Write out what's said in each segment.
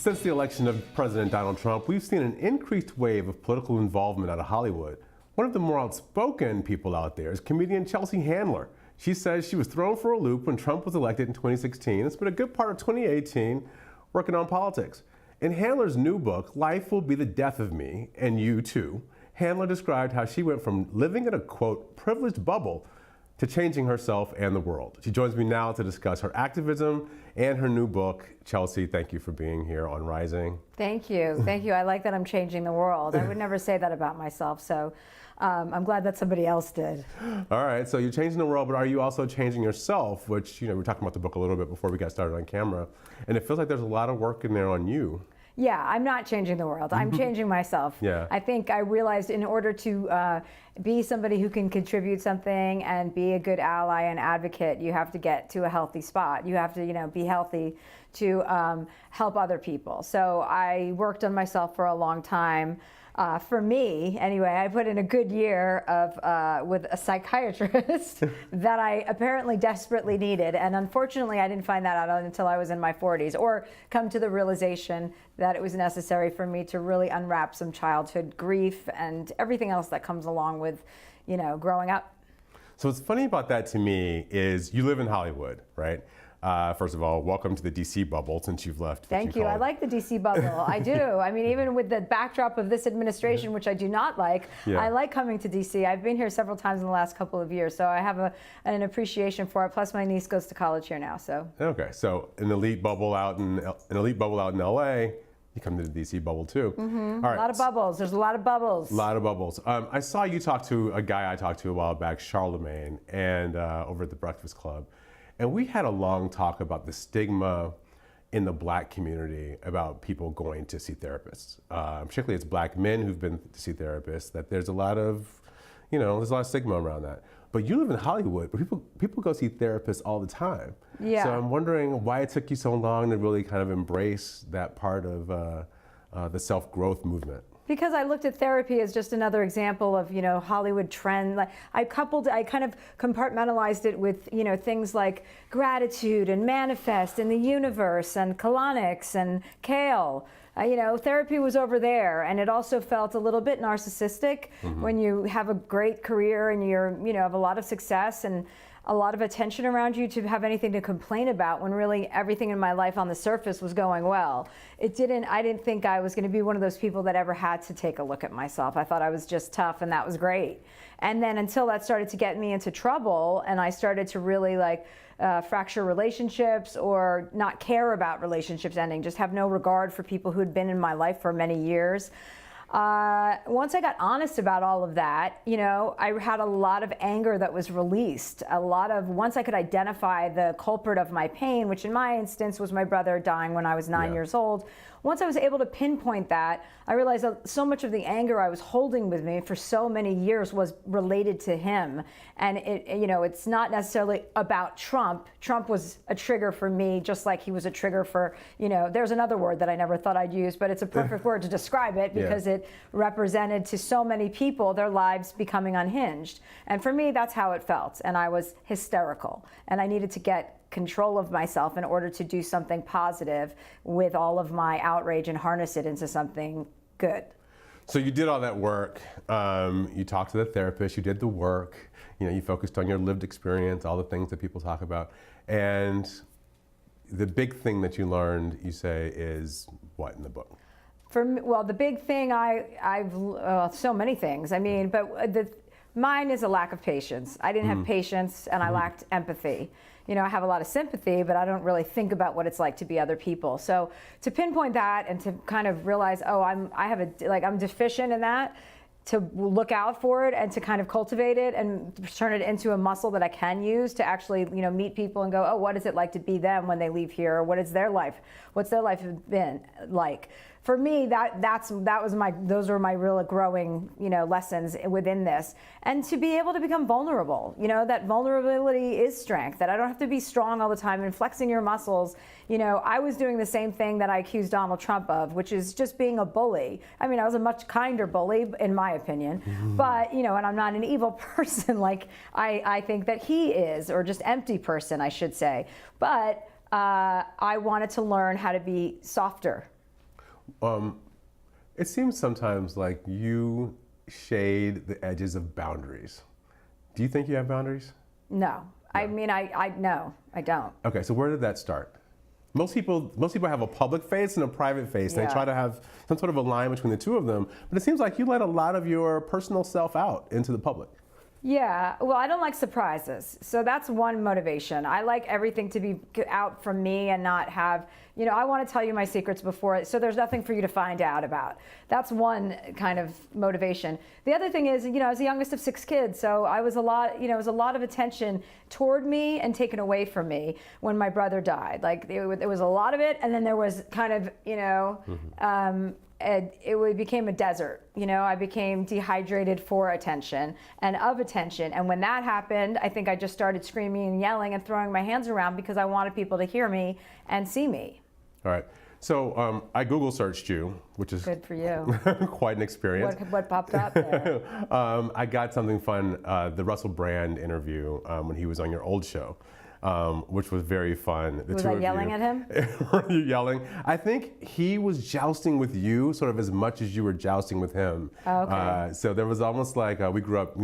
Since the election of President Donald Trump, we've seen an increased wave of political involvement out of Hollywood. One of the more outspoken people out there is comedian Chelsea Handler. She says she was thrown for a loop when Trump was elected in 2016 and spent a good part of 2018 working on politics. In Handler's new book, Life Will Be the Death of Me, and You Too, Handler described how she went from living in a, quote, privileged bubble to changing herself and the world. She joins me now to discuss her activism and her new book. Chelsea, thank you for being here on Rising. Thank you. Thank you. I like that I'm changing the world. I would never say that about myself, so I'm glad that somebody else did. All right, so you're changing the world, but are you also changing yourself? Which, we were talking about the book a little bit before we got started on camera, and it feels like there's a lot of work in there on you. Yeah, I'm not changing the world. I'm changing myself. Yeah. I think I realized in order to be somebody who can contribute something and be a good ally and advocate, you have to get to a healthy spot. You have to, be healthy to help other people. So I worked on myself for a long time. For me, anyway, I put in a good year of with a psychiatrist that I apparently desperately needed, and unfortunately, I didn't find that out until I was in my 40s, or come to the realization that it was necessary for me to really unwrap some childhood grief and everything else that comes along with, growing up. So what's funny about that to me is you live in Hollywood, right? First of all, welcome to the DC bubble since you've left. Thank you. I like the DC bubble. I do. I mean, even with the backdrop of this administration, which I do not like, I like coming to DC. I've been here several times in the last couple of years, so I have an appreciation for it. Plus, my niece goes to college here now. So. Okay. So an elite bubble out in LA. You come to the DC bubble too. Mm-hmm. All right. A lot of bubbles. There's a lot of bubbles. A lot of bubbles. I saw you talk to a guy I talked to a while back, Charlemagne, and over at the Breakfast Club. And we had a long talk about the stigma in the black community about people going to see therapists. Particularly it's black men who've been to see therapists, that there's a lot of, there's a lot of stigma around that. But you live in Hollywood, where people go see therapists all the time. Yeah. So I'm wondering why it took you so long to really kind of embrace that part of the self-growth movement. Because I looked at therapy as just another example of, Hollywood trend. Like I kind of compartmentalized it with, things like gratitude and manifest and the universe and colonics and kale. Therapy was over there, and it also felt a little bit narcissistic when you have a great career and you're, have a lot of success and a lot of attention around you to have anything to complain about when really everything in my life on the surface was going well. I didn't think I was going to be one of those people that ever had to take a look at myself. I thought I was just tough, and that was great. And then until that started to get me into trouble, and I started to really fracture relationships or not care about relationships ending, just have no regard for people who had been in my life for many years. Once I got honest about all of that, I had a lot of anger that was released. Once I could identify the culprit of my pain, which in my instance was my brother dying when I was 9 years old. Once I was able to pinpoint that, I realized that so much of the anger I was holding with me for so many years was related to him. And it's not necessarily about Trump. Trump was a trigger for me, just like he was a trigger for, there's another word that I never thought I'd use, but it's a perfect word to describe it because it represented to so many people their lives becoming unhinged. And for me, that's how it felt. And I was hysterical. And I needed to get control of myself in order to do something positive with all of my outrage and harness it into something good. So you did all that work. You talked to the therapist, you did the work, you focused on your lived experience, all the things that people talk about. And the big thing that you learned, you say, is what in the book? For me, well, the big thing I've so many things. I mean, but mine is a lack of patience. I didn't have patience, and I lacked empathy. I have a lot of sympathy, but I don't really think about what it's like to be other people. So to pinpoint that and to kind of realize, I'm deficient in that, to look out for it and to kind of cultivate it and turn it into a muscle that I can use to actually, meet people and go, oh, what is it like to be them when they leave here? Or what's their life been like? For me, those were my real growing, lessons within this. And to be able to become vulnerable, that vulnerability is strength, that I don't have to be strong all the time and flexing your muscles. I was doing the same thing that I accused Donald Trump of, which is just being a bully. I mean, I was a much kinder bully, in my opinion, but, and I'm not an evil person like I think that he is, or just empty person, I should say. But I wanted to learn how to be softer It seems sometimes like you shade the edges of boundaries. Do you think you have boundaries? No. I mean, no, I don't. Okay, so where did that start? Most people have a public face and a private face. Yeah. They try to have some sort of a line between the two of them, but it seems like you let a lot of your personal self out into the public. Yeah, well, I don't like surprises. So that's one motivation. I like everything to be out from me and not have, I want to tell you my secrets before, so there's nothing for you to find out about. That's one kind of motivation. The other thing is, I was the youngest of 6 kids, so I was it was a lot of attention toward me and taken away from me when my brother died. Like, there was a lot of it, and then there was kind of, it became a desert. I became dehydrated for attention and of attention. And when that happened, I think I just started screaming and yelling and throwing my hands around because I wanted people to hear me and see me. All right. So I Google searched you, which is good for you. Quite an experience. What popped up there? I got something fun, the Russell Brand interview when he was on your old show. Which was very fun. Was I yelling at him? Were you yelling? I think he was jousting with you sort of as much as you were jousting with him. Oh, okay. So there was almost like we grew up,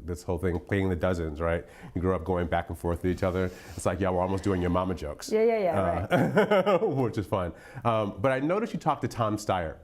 this whole thing, playing the dozens, right? We grew up going back and forth with each other. It's like, yeah, we're almost doing your mama jokes. Yeah, right. Which is fun. But I noticed you talked to Tom Steyer.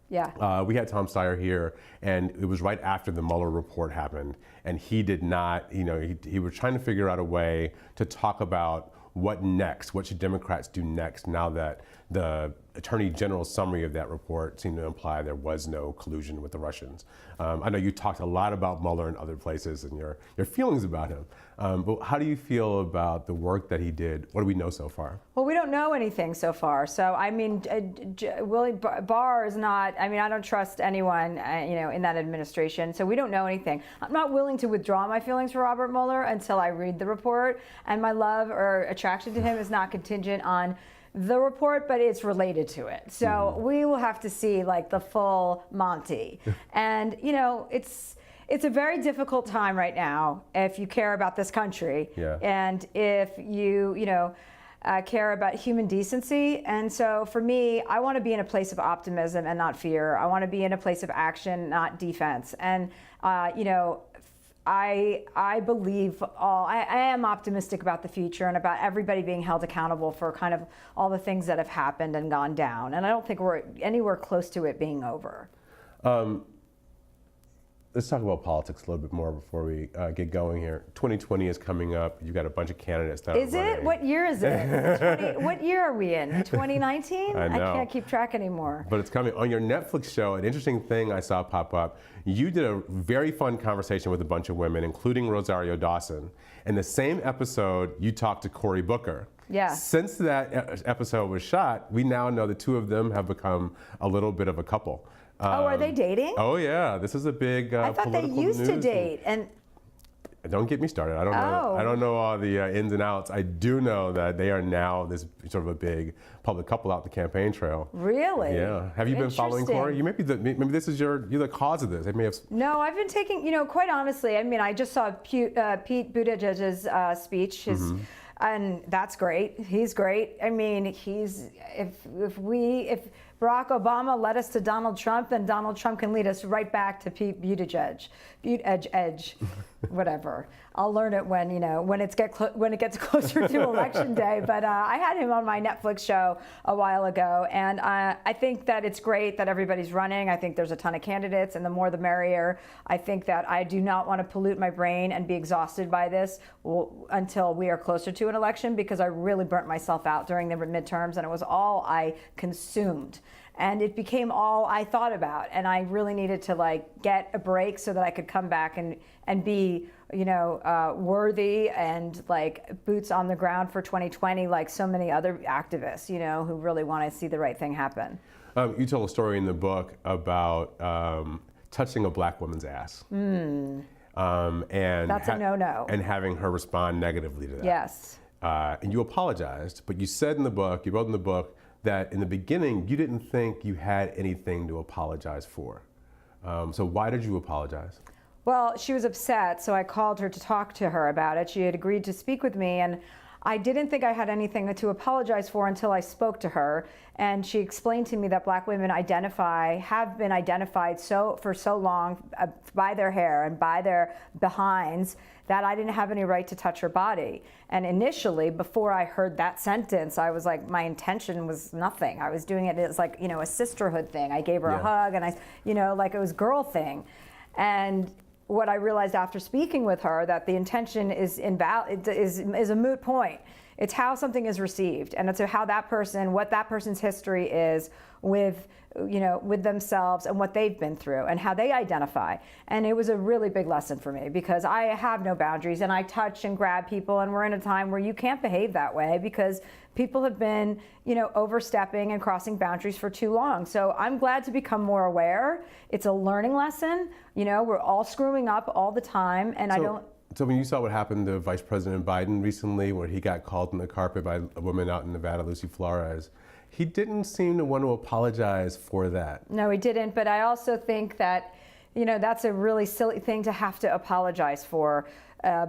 Yeah. We had Tom Steyer here, and it was right after the Mueller report happened, and he did not, he was trying to figure out a way to talk about what next, what should Democrats do next now that the Attorney General's summary of that report seemed to imply there was no collusion with the Russians. I know you talked a lot about Mueller in other places and your feelings about him, but how do you feel about the work that he did? What do we know so far? Well, we don't know anything so far. So, I mean, Willie Barr is not, I don't trust anyone, in that administration. So we don't know anything. I'm not willing to withdraw my feelings for Robert Mueller until I read the report. And my love or attraction to him is not contingent on the report, but it's related to it. So we will have to see like the full Monty. And, it's a very difficult time right now if you care about this country. Yeah. And if you, care about human decency. And so for me, I want to be in a place of optimism and not fear. I want to be in a place of action, not defense. And, I believe I am optimistic about the future and about everybody being held accountable for kind of all the things that have happened and gone down. And I don't think we're anywhere close to it being over. Let's talk about politics a little bit more before we get going here. 2020 is coming up. You've got a bunch of candidates that Is are running. it? What year is it? What year are we in? 2019? I know. I can't keep track anymore. But it's coming. On your Netflix show, an interesting thing I saw pop up, you did a very fun conversation with a bunch of women, including Rosario Dawson. In the same episode, you talked to Cory Booker. Yeah. Since that episode was shot, we now know the two of them have become a little bit of a couple. Are they dating? Oh yeah, this is a big I thought they used to date. And don't get me started. I don't know. I don't know all the ins and outs. I do know that they are now this sort of a big public couple out the campaign trail. Really? Yeah. Have you been following Cory? You maybe this is you're the cause of this. They may have. No, I've been taking. Quite honestly, I just saw Pete Buttigieg's speech. And that's great. He's great. If Barack Obama led us to Donald Trump, then Donald Trump can lead us right back to Pete Buttigieg. Whatever. I'll learn it when it gets closer to election day. But I had him on my Netflix show a while ago, and I think that it's great that everybody's running. I think there's a ton of candidates, and the more the merrier. I think that I do not want to pollute my brain and be exhausted by this until we are closer to an election, because I really burnt myself out during the midterms, and it was all I consumed. And it became all I thought about, and I really needed to get a break so that I could come back and be worthy and boots on the ground for 2020, like so many other activists, who really want to see the right thing happen. You tell a story in the book about touching a black woman's ass. And that's a no-no. And having her respond negatively to that. Yes. And you apologized, but you said in the book, you wrote in the book, that in the beginning you didn't think you had anything to apologize for. So why did you apologize? Well, she was upset, so I called her to talk to her about it. She had agreed to speak with me, and I didn't think I had anything to apologize for until I spoke to her, and she explained to me that Black women have been identified for so long by their hair and by their behinds that I didn't have any right to touch her body. And initially, before I heard that sentence, I was like, my intention was nothing. I was doing it as like, a sisterhood thing. I gave her a hug, and like it was girl thing. And what I realized after speaking with her, that the intention is a moot point. It's how something is received, and it's how what that person's history is with themselves and what they've been through and how they identify. And it was a really big lesson for me, because I have no boundaries and I touch and grab people, and we're in a time where you can't behave that way because people have been, overstepping and crossing boundaries for too long. So I'm glad to become more aware. It's a learning lesson. We're all screwing up all the time, and So when you saw what happened to Vice President Biden recently, where he got called on the carpet by a woman out in Nevada, Lucy Flores, he didn't seem to want to apologize for that. No, he didn't. But I also think that, that's a really silly thing to have to apologize for,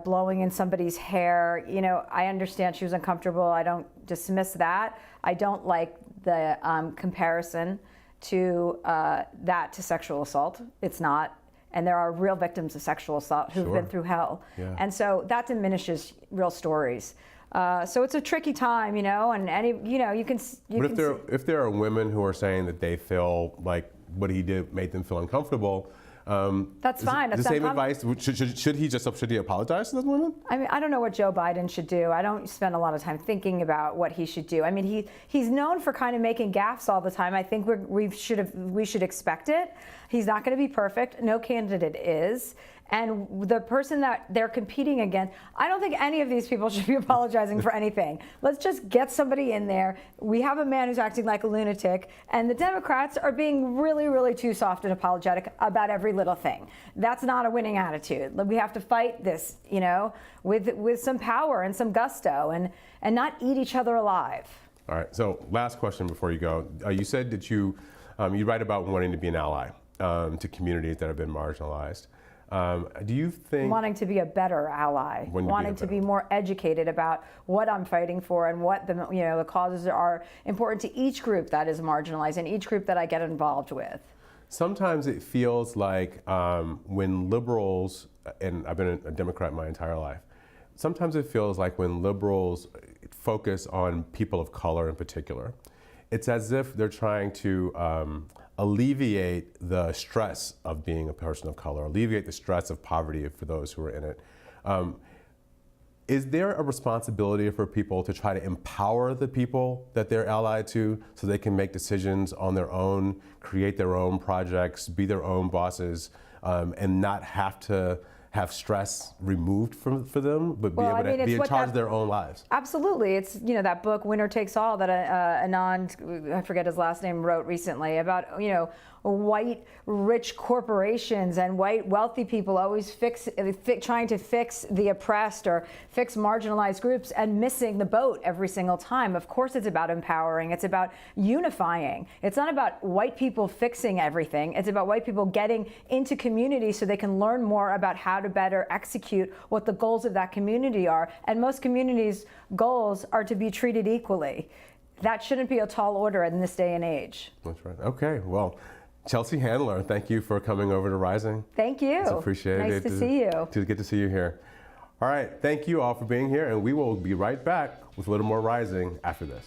blowing in somebody's hair. I understand she was uncomfortable. I don't dismiss that. I don't like the comparison to that to sexual assault. It's not. And there are real victims of sexual assault who've been through hell. Yeah. And so that diminishes real stories. So it's a tricky time, and you can. But if there are women who are saying that they feel like what he did made them feel uncomfortable, that's fine. The same advice. Should he apologize to those women? I mean, I don't know what Joe Biden should do. I don't spend a lot of time thinking about what he should do. I mean, he's known for kind of making gaffes all the time. I think we should expect it. He's not going to be perfect. No candidate is. And the person that they're competing against, I don't think any of these people should be apologizing for anything. Let's just get somebody in there. We have a man who's acting like a lunatic, and the Democrats are being really, really too soft and apologetic about every little thing. That's not a winning attitude. We have to fight this, with some power and some gusto, and not eat each other alive. All right. So last question before you go. You said that you write about wanting to be an ally to communities that have been marginalized. Do you think wanting to be a better ally, wanting to be more educated about what I'm fighting for and what the causes are important to each group that is marginalized and each group that I get involved with? Sometimes it feels like when liberals, and I've been a Democrat my entire life, sometimes it feels like when liberals focus on people of color in particular, it's as if they're trying to alleviate the stress of being a person of color, alleviate the stress of poverty for those who are in it. Is there a responsibility for people to try to empower the people that they're allied to so they can make decisions on their own, create their own projects, be their own bosses, and not have to have stress removed for them, but be able to be in charge of their own lives? Absolutely. It's, that book, Winner Takes All, that Anand, I forget his last name, wrote recently about, white rich corporations and white wealthy people always trying to fix the oppressed or fix marginalized groups and missing the boat every single time. Of course it's about empowering. It's about unifying. It's not about white people fixing everything. It's about white people getting into communities so they can learn more about how to better execute what the goals of that community are. And most communities' goals are to be treated equally. That shouldn't be a tall order in this day and age. That's right. Okay, well, Chelsea Handler, thank you for coming over to Rising. Thank you. It's appreciated. Nice to see you. To get to see you here. All right, thank you all for being here, and we will be right back with a little more Rising after this.